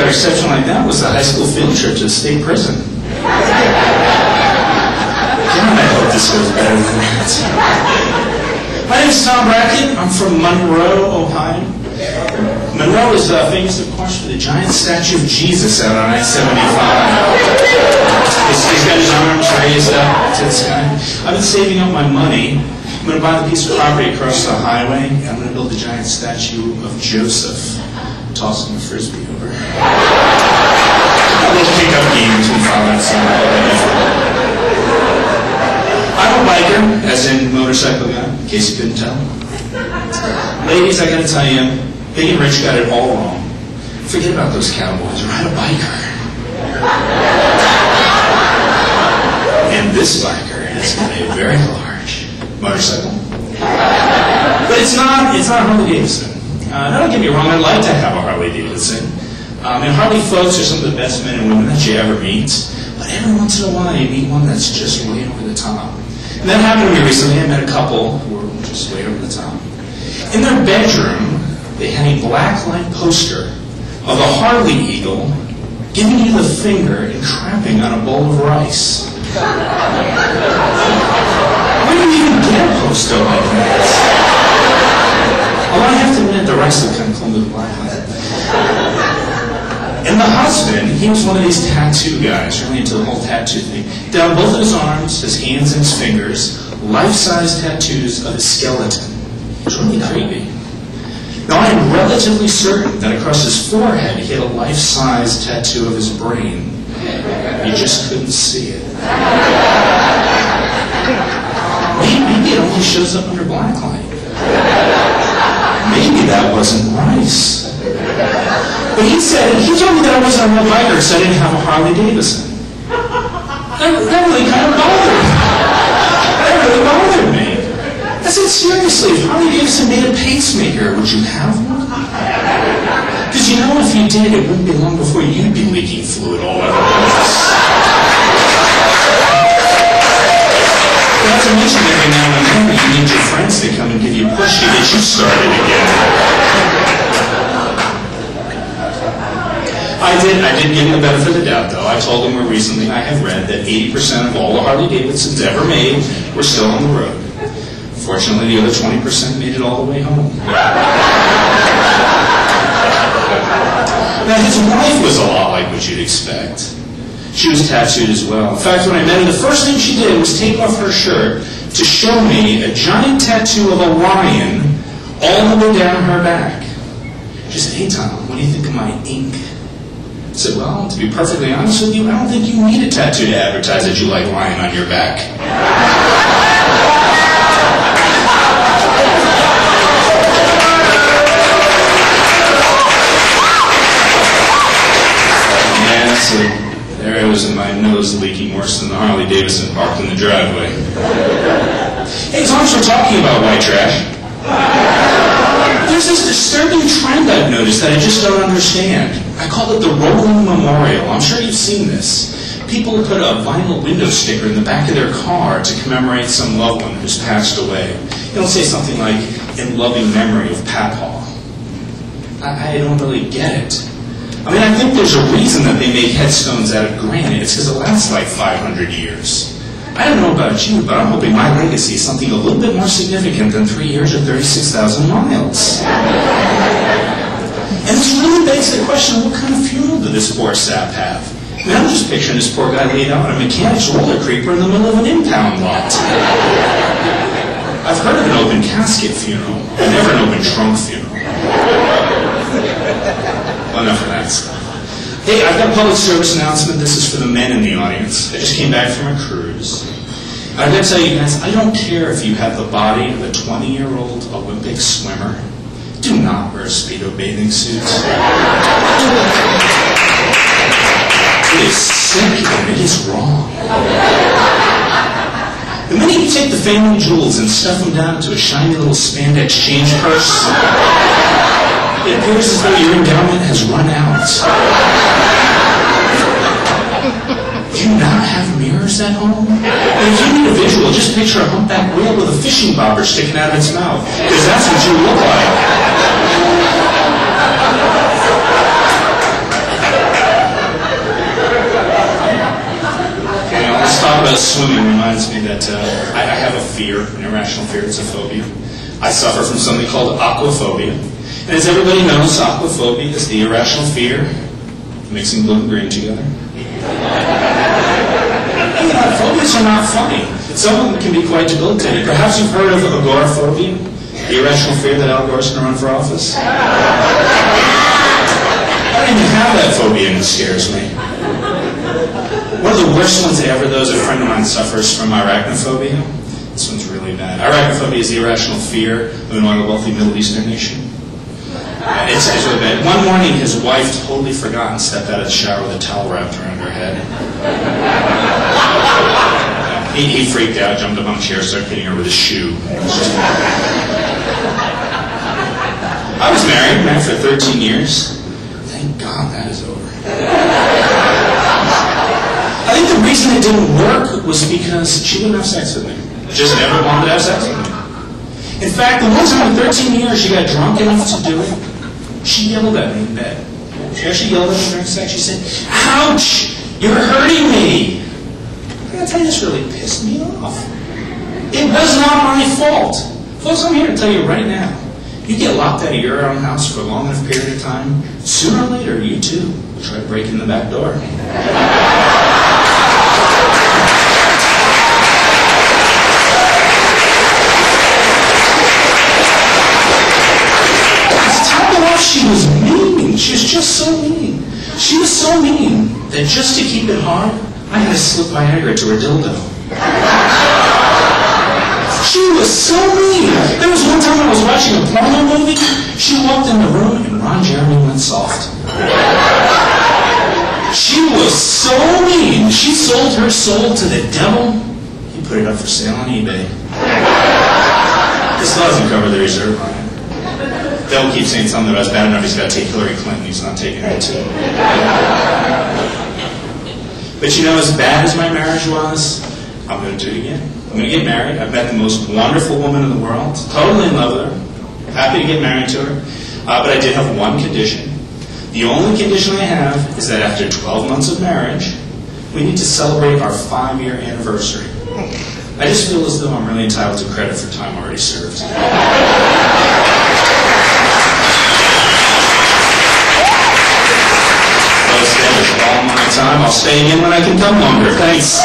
exception like that was the high school field trip to the state prison. God, I hope this goes better than that. My name is Thom. I'm from Monroe, Ohio. Monroe is famous, of course, for the giant statue of Jesus out on I-75. He's got his arms raised up to the sky. I've been saving up my money. I'm going to buy the piece of property across the highway, and I'm going to build a giant statue of Joseph, tossing a frisbee over. A little pickup game between father and son. I'm a biker, as in motorcycle guy, in case you couldn't tell. Ladies, I gotta tell you, Big and Rich got it all wrong. Forget about those cowboys. Ride a biker. And this biker has got a very large motorcycle. But it's not Harley Davidson. Now, don't get me wrong, I'd like to have a Harley Davidson. And Harley folks are some of the best men and women that you ever meet. But every once in a while, you meet one that's just way over the top. And that happened to me recently. I met a couple who were just way over the top. In their bedroom, they had a black light poster of a Harley Eagle giving you the finger and crapping on a bowl of rice. Where do you even get a poster like that? Although I have to admit, the rice looked kind of close to the black light. And the husband, he was one of these tattoo guys, really into the whole tattoo thing. Down both of his arms, his hands, and his fingers, life-size tattoos of his skeleton. It was really creepy. Now, I am relatively certain that across his forehead, he had a life-size tattoo of his brain. You just couldn't see it. Maybe it only shows up under black light. Maybe that wasn't rice. But he told me that I wasn't a biker because I didn't have a Harley Davidson. That really kind of bothered me. That really bothered me. I said, seriously, if Harley Davidson made a pacemaker, would you have one? Because you know, if you did, it wouldn't be long before you'd be leaking fluid all over the place. Not to mention, every now and then, you need your friends to come and give you a push to get you started again. I did give him the benefit of the doubt, though. I told him more recently I have read that 80% of all the Harley Davidsons ever made were still on the road. Fortunately, the other 20% made it all the way home. Now, his wife was a lot like what you'd expect. She was tattooed as well. In fact, when I met her, the first thing she did was take off her shirt to show me a giant tattoo of a lion all the way down her back. She said, "Hey, Tom, what do you think of my ink?" I said, "Well, to be perfectly honest with you, I don't think you need a tattoo to advertise that you like lying on your back." Yeah, so there I was, in my nose leaking worse than the Harley Davidson parked in the driveway. Hey, Tom, we're talking about white trash. There's this disturbing trend I've noticed that I just don't understand. I call it the rolling memorial. I'm sure you've seen this. People put a vinyl window sticker in the back of their car to commemorate some loved one who's passed away. They'll say something like, "In loving memory of Papaw." I don't really get it. I mean, I think there's a reason that they make headstones out of granite. It's because it lasts like 500 years. I don't know about you, but I'm hoping my legacy is something a little bit more significant than 3 years or 36,000 miles. And this really begs the question, what kind of funeral did this poor sap have? I mean, I'm just picturing this poor guy laid out on a mechanic's roller creeper in the middle of an impound lot. I've heard of an open casket funeral, but never an open trunk funeral. Well, enough of that stuff. Hey, I've got a public service announcement. This is for the men in the audience. I just came back from a cruise. And I've got to tell you guys, I don't care if you have the body of a 20-year-old Olympic swimmer. Do not wear a Speedo bathing suit. It is sick and it is wrong. The minute you take the family jewels and stuff them down into a shiny little spandex change purse, it appears as though your endowment has run out. Do you not have mirrors at home? And if you need a visual, just picture a humpback whale with a fishing bobber sticking out of its mouth, because that's what you look like. swimming reminds me that I have a fear, an irrational fear. It's a phobia. I suffer from something called aquaphobia. And as everybody knows, aquaphobia is the irrational fear of mixing blue and green together. Phobias are not funny. Some of them can be quite debilitating. Perhaps you've heard of agoraphobia, the irrational fear that Al Gore's going to run for office. I don't even have that phobia and it scares me. One of the worst ones ever, though, is a friend of mine suffers from arachnophobia. This one's really bad. Arachnophobia is the irrational fear of an oil wealthy Middle Eastern nation. It's really bad. One morning, his wife totally forgot and stepped out of the shower with a towel wrapped around her head. He freaked out, jumped up on a chair, started hitting her with a shoe. I was married for 13 years. Thank God that is over. I think the reason it didn't work was because she wouldn't have sex with me. Just never wanted to have sex with me. In fact, the one time in 13 years she got drunk enough to do it, she yelled at me in bed. She actually yelled at me during sex. She said, "Ouch! You're hurting me!" I gotta tell you, this really pissed me off. It was not my fault. Folks, I'm here to tell you right now, you get locked out of your own house for a long enough period of time, sooner or later, you too will try to break in the back door. She was mean. She was just so mean. She was so mean that just to keep it hard, I had to slip Viagra to her dildo. She was so mean. There was one time I was watching a porno movie. She walked in the room and Ron Jeremy went soft. She was so mean. She sold her soul to the devil. He put it up for sale on eBay. This doesn't cover the reserve line. They'll keep saying something about us bad enough. He's got to take Hillary Clinton. He's not taking her too. But you know, as bad as my marriage was, I'm going to do it again. I'm going to get married. I've met the most wonderful woman in the world. Totally in love with her. Happy to get married to her. But I did have one condition. The only condition I have is that after 12 months of marriage, we need to celebrate our 5-year anniversary. I just feel as though I'm really entitled to credit for time already served. That is all my time. I'll stay in when I can come longer. Thanks.